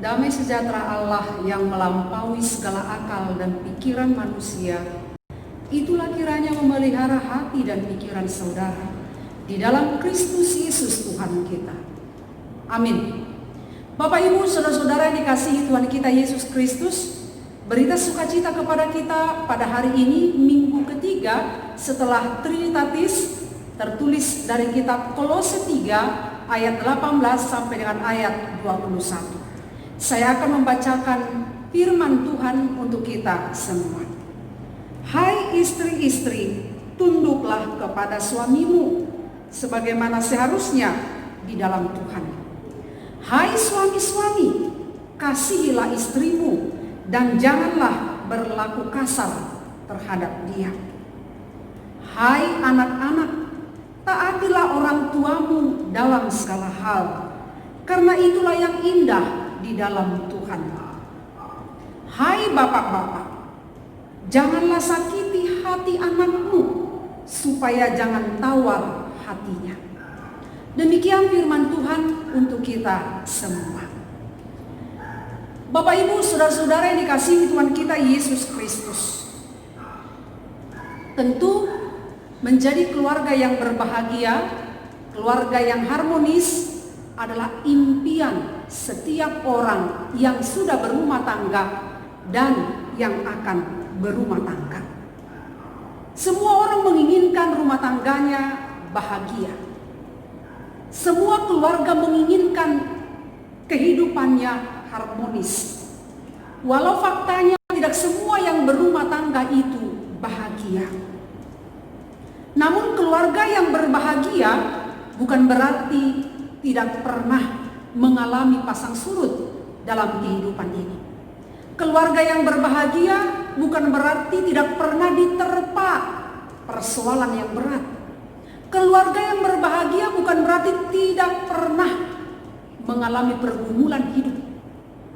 Damai sejahtera Allah yang melampaui segala akal dan pikiran manusia, itulah kiranya memelihara hati dan pikiran saudara di dalam Kristus Yesus Tuhan kita. Amin. Bapak Ibu, saudara-saudara yang dikasihi Tuhan kita Yesus Kristus, berita sukacita kepada kita pada hari ini, minggu ketiga setelah Trinitatis, tertulis dari kitab Kolose 3 ayat 18 sampai dengan ayat 21. Saya akan membacakan firman Tuhan untuk kita semua. Hai istri-istri, tunduklah kepada suamimu sebagaimana seharusnya di dalam Tuhan. Hai suami-suami, kasihilah istrimu dan janganlah berlaku kasar terhadap dia. Hai anak-anak, taatilah orang tuamu dalam segala hal, karena itulah yang indah di dalam Tuhan. Hai bapak-bapak, janganlah sakiti hati anakmu supaya jangan tawar hatinya. Demikian firman Tuhan untuk kita semua. Bapak Ibu, saudara-saudara yang dikasihi Tuhan kita Yesus Kristus, tentu menjadi keluarga yang berbahagia, keluarga yang harmonis adalah impian setiap orang yang sudah berumah tangga dan yang akan berumah tangga. Semua orang menginginkan rumah tangganya bahagia. Semua keluarga menginginkan kehidupannya harmonis. Walau faktanya tidak semua yang berumah tangga itu bahagia. Namun keluarga yang berbahagia bukan berarti tidak pernah mengalami pasang surut dalam kehidupan ini. Keluarga yang berbahagia bukan berarti tidak pernah diterpa persoalan yang berat. Keluarga yang berbahagia bukan berarti tidak pernah mengalami pergumulan hidup.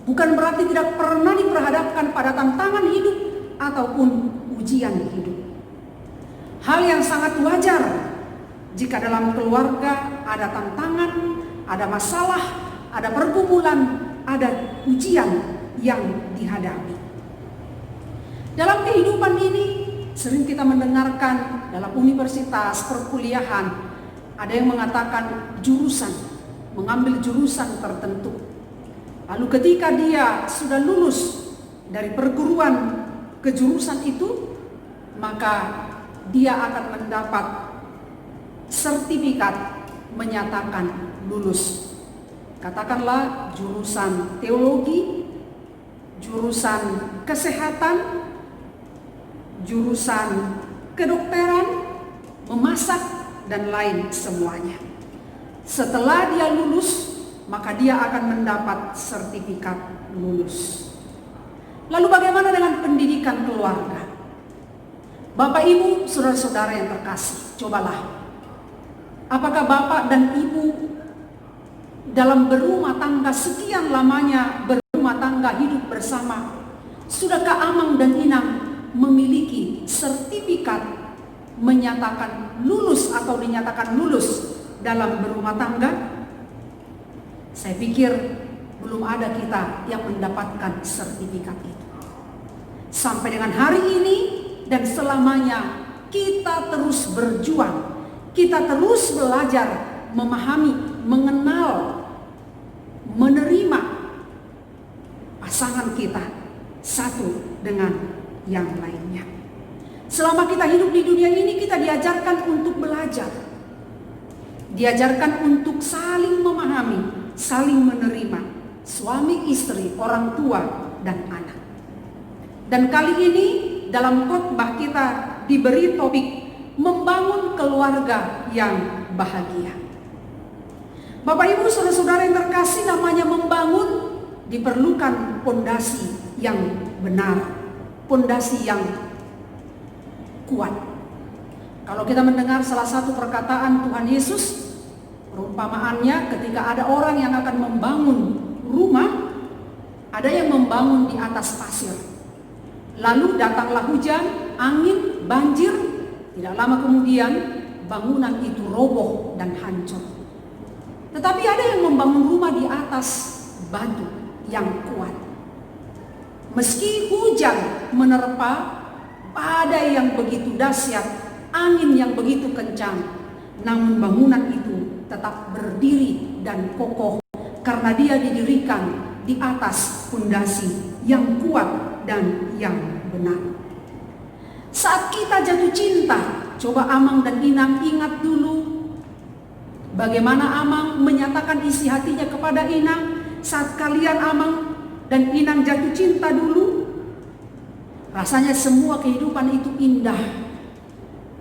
Bukan berarti tidak pernah diperhadapkan pada tantangan hidup ataupun ujian hidup. Hal yang sangat wajar jika dalam keluarga ada tantangan, ada masalah, ada pergumulan, ada ujian yang dihadapi. Dalam kehidupan ini sering kita mendengarkan dalam universitas, perkuliahan, ada yang mengatakan jurusan, mengambil jurusan tertentu. Lalu ketika dia sudah lulus dari perguruan kejurusan itu, maka dia akan mendapat sertifikat menyatakan lulus. Katakanlah jurusan teologi, jurusan kesehatan, jurusan kedokteran, memasak, dan lain semuanya. Setelah dia lulus, maka dia akan mendapat sertifikat lulus. Lalu bagaimana dengan pendidikan keluarga? Bapak Ibu, saudara-saudara yang terkasih, cobalah Apakah bapak dan ibu dalam berumah tangga sekian lamanya berumah tangga hidup bersama, sudahkah Amang dan Inang memiliki sertifikat menyatakan lulus atau dinyatakan lulus dalam berumah tangga? Saya pikir belum ada kita yang mendapatkan sertifikat itu. Sampai dengan hari ini dan selamanya kita terus berjuang, kita terus belajar, memahami, mengenal, menerima pasangan kita satu dengan yang lainnya. Selama kita hidup di dunia ini, kita diajarkan untuk belajar, diajarkan untuk saling memahami, saling menerima, suami istri, orang tua dan anak. Dan kali ini dalam khotbah kita diberi topik membangun keluarga yang bahagia. Bapak Ibu saudara-saudara yang terkasih, namanya membangun diperlukan pondasi yang benar, pondasi yang kuat. Kalau kita mendengar salah satu perkataan Tuhan Yesus, perumpamaannya ketika ada orang yang akan membangun rumah, ada yang membangun di atas pasir. Lalu datanglah hujan, angin, banjir. Tidak lama kemudian bangunan itu roboh dan hancur. Tetapi ada yang membangun rumah di atas batu yang kuat. Meski hujan menerpa, badai yang begitu dahsyat, angin yang begitu kencang, namun bangunan itu tetap berdiri dan kokoh karena dia didirikan di atas fondasi yang kuat dan yang benar. Saat kita jatuh cinta, coba Amang dan Inang ingat dulu bagaimana Amang menyatakan isi hatinya kepada Inang saat kalian Amang dan Inang jatuh cinta dulu. Rasanya semua kehidupan itu indah.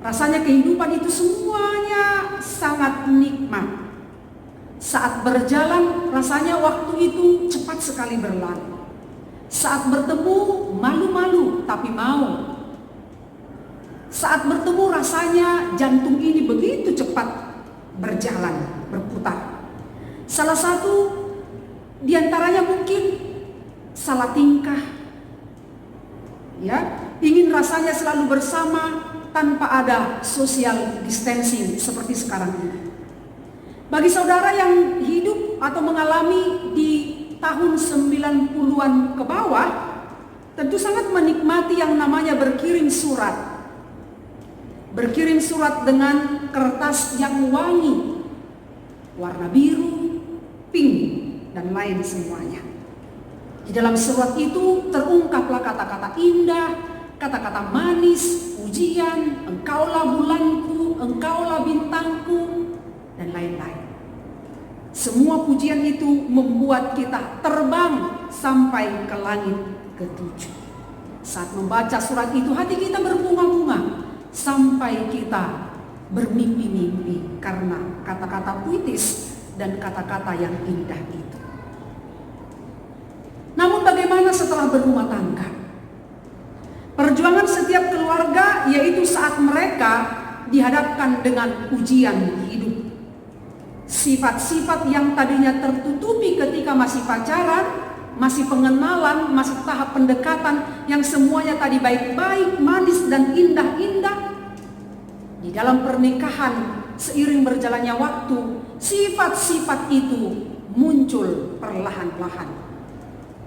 Rasanya kehidupan itu semuanya sangat nikmat. Saat berjalan rasanya waktu itu cepat sekali berlalu. Saat bertemu malu-malu tapi mau. Saat bertemu rasanya jantung ini begitu cepat berjalan, berputar. Salah satu diantaranya mungkin salah tingkah. Ya, ingin rasanya selalu bersama tanpa ada social distancing seperti sekarang ini. Bagi saudara yang hidup atau mengalami di tahun 90-an ke bawah, tentu sangat menikmati yang namanya berkirim surat. Berkirim surat dengan kertas yang wangi, warna biru, pink, dan lain semuanya. Di dalam surat itu terungkaplah kata-kata indah, kata-kata manis, pujian, engkaulah bulanku, engkaulah bintangku, dan lain-lain. Semua pujian itu membuat kita terbang sampai ke langit ketujuh. Saat membaca surat itu hati kita berbunga-bunga sampai kita bermimpi-mimpi karena kata-kata puitis dan kata-kata yang indah itu. Namun bagaimana setelah berumah tangga? Perjuangan setiap keluarga yaitu saat mereka dihadapkan dengan ujian hidup. Sifat-sifat yang tadinya tertutupi ketika masih pacaran, masih pengenalan, masih tahap pendekatan yang semuanya tadi baik-baik, manis dan indah-indah. Di dalam pernikahan seiring berjalannya waktu, sifat-sifat itu muncul perlahan-lahan.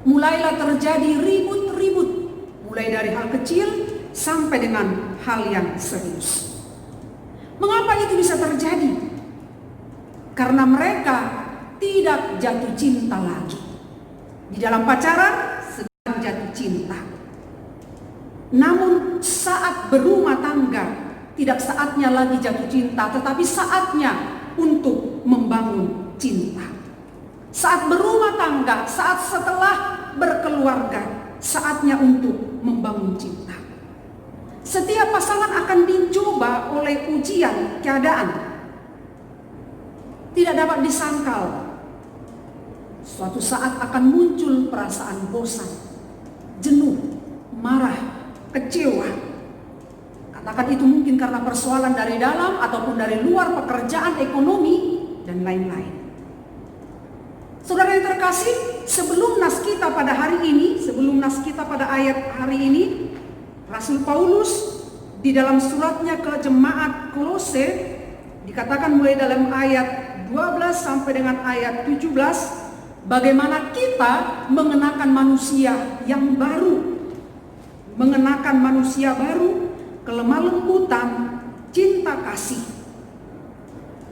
Mulailah terjadi ribut-ribut, mulai dari hal kecil sampai dengan hal yang serius. Mengapa itu bisa terjadi? Karena mereka tidak jatuh cinta lagi. Di dalam pacaran sedang jatuh cinta. Namun saat berumah tangga tidak saatnya lagi jatuh cinta, tetapi saatnya untuk membangun cinta. Saat berumah tangga, saat setelah berkeluarga, saatnya untuk membangun cinta. Setiap pasangan akan dicoba oleh ujian keadaan. Tidak dapat disangkal. Suatu saat akan muncul perasaan bosan, jenuh, marah, kecewa. Karena Katakan itu mungkin karena persoalan dari dalam ataupun dari luar, pekerjaan, ekonomi, dan lain-lain. Saudara yang terkasih, sebelum nas kita pada hari ini, sebelum nas kita pada ayat hari ini, Rasul Paulus di dalam suratnya ke jemaat Kolose dikatakan mulai dalam ayat 12 sampai dengan ayat 17, bagaimana kita mengenakan manusia yang baru, mengenakan manusia baru, kelemah lembutan, cinta kasih.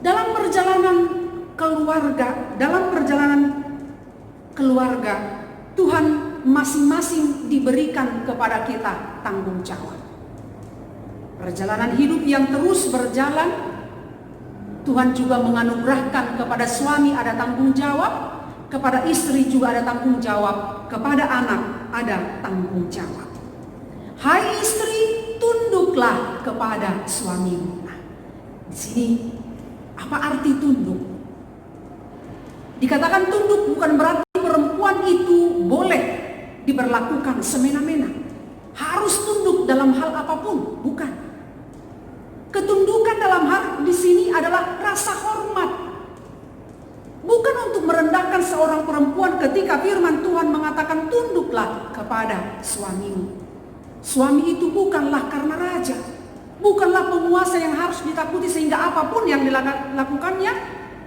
Dalam perjalanan keluarga, Tuhan masing-masing diberikan kepada kita tanggung jawab. Perjalanan hidup yang terus berjalan, Tuhan juga menganugerahkan kepada suami ada tanggung jawab, kepada istri juga ada tanggung jawab, kepada anak ada tanggung jawab. Hai istri, tunduklah kepada suamimu. Nah, di sini apa arti tunduk? Dikatakan tunduk bukan berarti perempuan itu boleh diberlakukan semena-mena, harus tunduk dalam hal apapun, bukan. Ketundukan dalam hal di sini adalah rasa hormat. Bukan untuk merendahkan seorang perempuan ketika firman Tuhan mengatakan tunduklah kepada suamimu. Suami itu bukanlah karena raja, bukanlah penguasa yang harus ditakuti sehingga apapun yang dilakukannya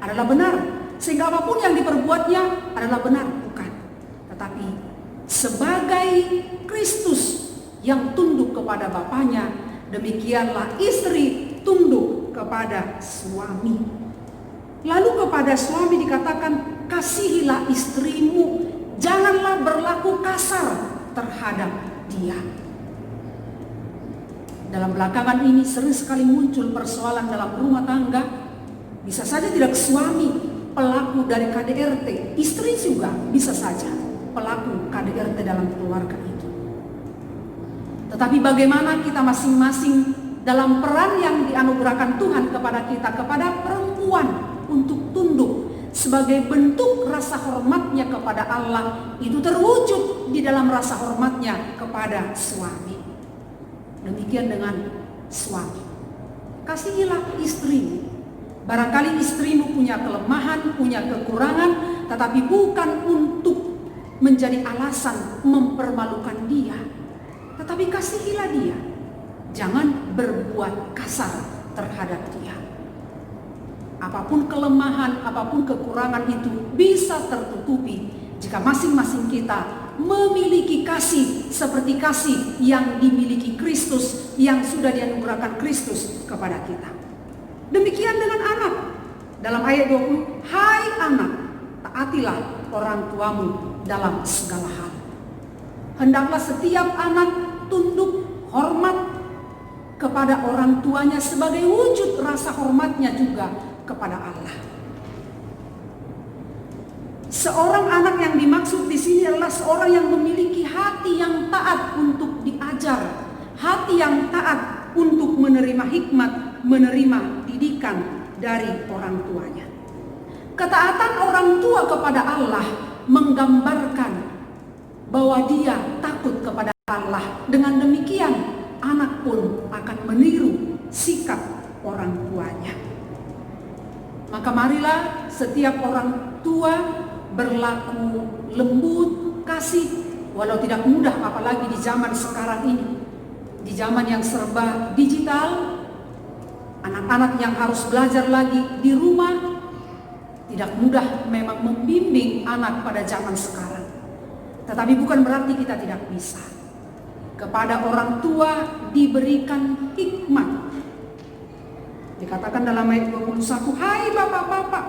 adalah benar, sehingga apapun yang diperbuatnya adalah benar, bukan. Tetapi sebagai Kristus yang tunduk kepada Bapaknya, demikianlah istri tunduk kepada suami. Lalu kepada suami dikatakan, kasihilah istrimu, janganlah berlaku kasar terhadap dia. Dalam belakangan ini sering sekali muncul persoalan dalam rumah tangga. Bisa saja tidak suami pelaku dari KDRT, istri juga bisa saja pelaku KDRT dalam keluarga itu. Tetapi bagaimana kita masing-masing dalam peran yang dianugerahkan Tuhan kepada kita, kepada perempuan untuk tunduk sebagai bentuk rasa hormatnya kepada Allah, itu terwujud di dalam rasa hormatnya kepada suami. Demikian dengan suami. Kasihilah istrimu. Barangkali istrimu punya kelemahan, punya kekurangan, tetapi bukan untuk menjadi alasan mempermalukan dia. Tetapi kasihilah dia. Jangan berbuat kasar terhadap dia. Apapun kelemahan, apapun kekurangan itu bisa tertutupi jika masing-masing kita memiliki kasih seperti kasih yang dimiliki Kristus, yang sudah dianugerahkan Kristus kepada kita. Demikian dengan anak. Dalam ayat 20, hai anak, taatilah orang tuamu dalam segala hal. Hendaklah setiap anak tunduk hormat kepada orang tuanya sebagai wujud rasa hormatnya juga kepada Allah. Seorang anak yang dimaksud di sini adalah seorang yang memiliki hati yang taat untuk diajar, hati yang taat untuk menerima hikmat, menerima didikan dari orang tuanya. Ketaatan orang tua kepada Allah menggambarkan bahwa dia takut kepada Allah. Dengan demikian, anak pun akan meniru sikap orang tuanya. Maka marilah setiap orang tua berlaku lembut, kasih, walau tidak mudah, apalagi di zaman sekarang ini, di zaman yang serba digital. Anak-anak yang harus belajar lagi di rumah, tidak mudah memang membimbing anak pada zaman sekarang. Tetapi bukan berarti kita tidak bisa. Kepada orang tua diberikan hikmat. Dikatakan dalam ayat 21, hai bapak-bapak,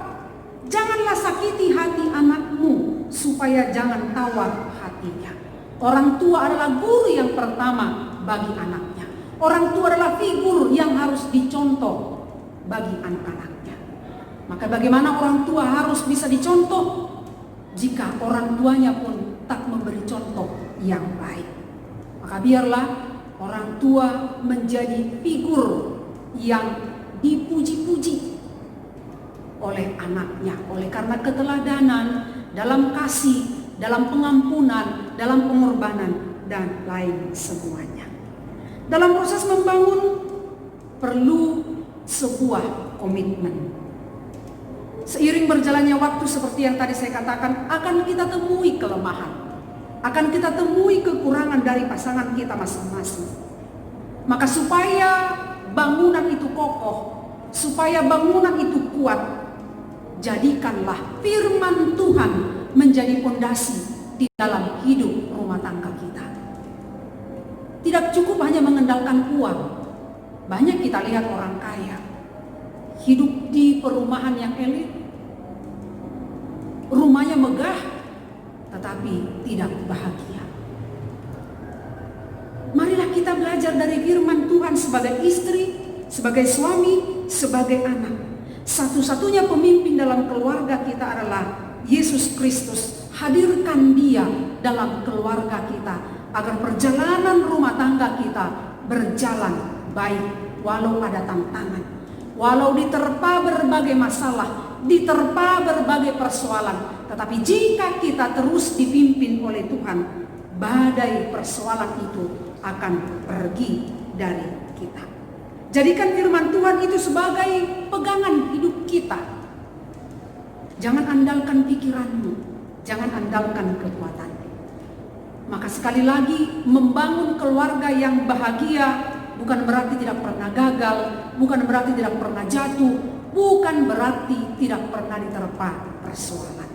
janganlah sakiti hati anakmu, supaya jangan tawar hatinya. Orang tua adalah guru yang pertama bagi anaknya. Orang tua adalah figur yang harus dicontoh bagi anak-anaknya. Maka bagaimana orang tua harus bisa dicontoh jika orang tuanya pun tak memberi contoh yang baik? Maka biarlah orang tua menjadi figur yang dipuji-puji oleh anaknya, oleh karena keteladanan dalam kasih, dalam pengampunan, dalam pengorbanan, dan lain semuanya. Dalam proses membangun perlu sebuah komitmen. Seiring berjalannya waktu seperti yang tadi saya katakan, akan kita temui kelemahan, akan kita temui kekurangan dari pasangan kita masing-masing. Maka supaya bangunan itu kokoh, supaya bangunan itu kuat, jadikanlah firman Tuhan menjadi fondasi di dalam hidup rumah tangga kita. Tidak cukup hanya mengandalkan uang. Banyak kita lihat orang kaya hidup di perumahan yang elit, rumahnya megah, tetapi tidak bahagia. Marilah kita belajar dari firman Tuhan sebagai istri, sebagai suami, sebagai anak. Satu-satunya pemimpin dalam keluarga kita adalah Yesus Kristus. Hadirkan Dia dalam keluarga kita agar perjalanan rumah tangga kita berjalan baik walau ada tantangan, walau diterpa berbagai masalah, diterpa berbagai persoalan. Tetapi jika kita terus dipimpin oleh Tuhan, badai persoalan itu akan pergi dari kita. Jadikan firman Tuhan itu sebagai pegangan hidup kita. Jangan andalkan pikiranmu, jangan andalkan kekuatan. Maka sekali lagi, membangun keluarga yang bahagia bukan berarti tidak pernah gagal, bukan berarti tidak pernah jatuh, bukan berarti tidak pernah diterpa persoalan.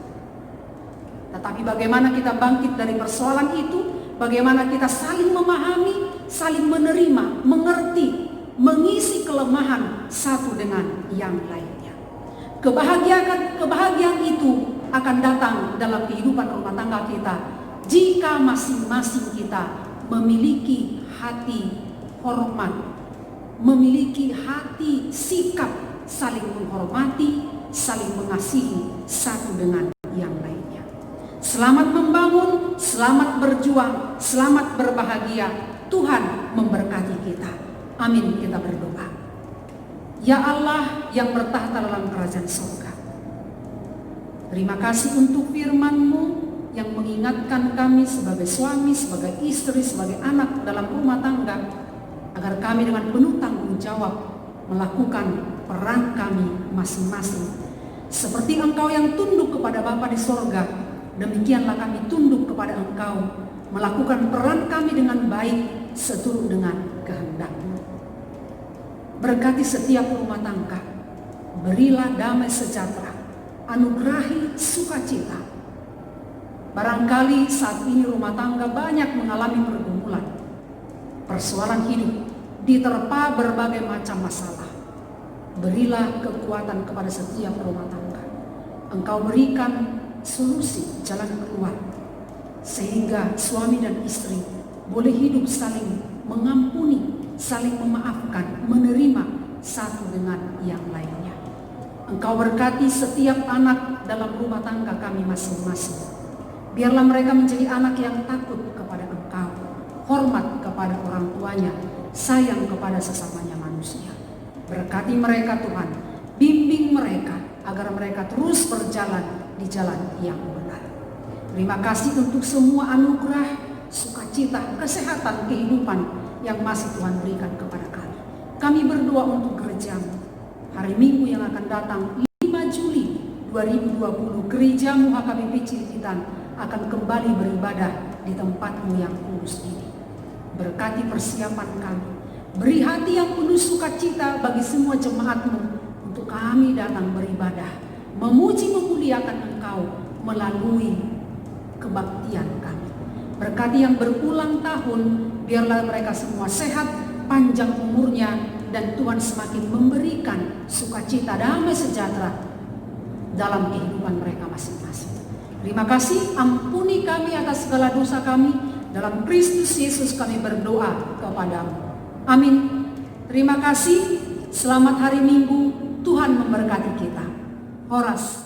Tetapi bagaimana kita bangkit dari persoalan itu, bagaimana kita saling memahami, saling menerima, mengerti, mengisi kelemahan satu dengan yang lainnya. Kebahagiaan itu akan datang dalam kehidupan rumah tangga kita jika masing-masing kita memiliki hati hormat, memiliki hati sikap saling menghormati, saling mengasihi satu dengan yang lainnya. Selamat membangun, selamat berjuang, selamat berbahagia. Tuhan memberkati kita. Amin, kita berdoa. Ya Allah yang bertahta dalam kerajaan surga, terima kasih untuk firman-Mu yang mengingatkan kami sebagai suami, sebagai istri, sebagai anak dalam rumah tangga, agar kami dengan penuh tanggung jawab melakukan peran kami masing-masing. Seperti Engkau yang tunduk kepada Bapa di sorga, demikianlah kami tunduk kepada Engkau, melakukan peran kami dengan baik seturut dengan kehendak-Mu. Berkati setiap rumah tangga, berilah damai sejahtera, anugerahi sukacita. Barangkali saat ini rumah tangga banyak mengalami pergumulan, persoalan hidup, diterpa berbagai macam masalah. Berilah kekuatan kepada setiap rumah tangga. Engkau berikan solusi, jalan keluar, sehingga suami dan istri boleh hidup saling mengampuni, saling memaafkan, menerima satu dengan yang lainnya. Engkau berkati setiap anak dalam rumah tangga kami masing-masing. Biarlah mereka menjadi anak yang takut kepada Engkau, hormat kepada orang tuanya, sayang kepada sesamanya manusia. Berkati mereka Tuhan, bimbing mereka agar mereka terus berjalan di jalan yang benar. Terima kasih untuk semua anugerah, sukacita, kesehatan, kehidupan yang masih Tuhan berikan kepada kami. Kami berdoa untuk gereja-Mu. Hari Minggu yang akan datang 5 Juli 2020, gereja-Mu HKBP Cililitan akan kembali beribadah di tempat-Mu yang kudus ini. Berkati persiapan kami, beri hati yang penuh sukacita bagi semua jemaat-Mu untuk kami datang beribadah, memuji memuliakan Engkau melalui kebaktian kami. Berkati yang berulang tahun, biarlah mereka semua sehat, panjang umurnya, dan Tuhan semakin memberikan sukacita, damai sejahtera dalam kehidupan mereka masing-masing. Terima kasih, ampuni kami atas segala dosa kami. Dalam Kristus Yesus kami berdoa kepadamu. Amin. Terima kasih. Selamat hari Minggu. Tuhan memberkati kita. Horas.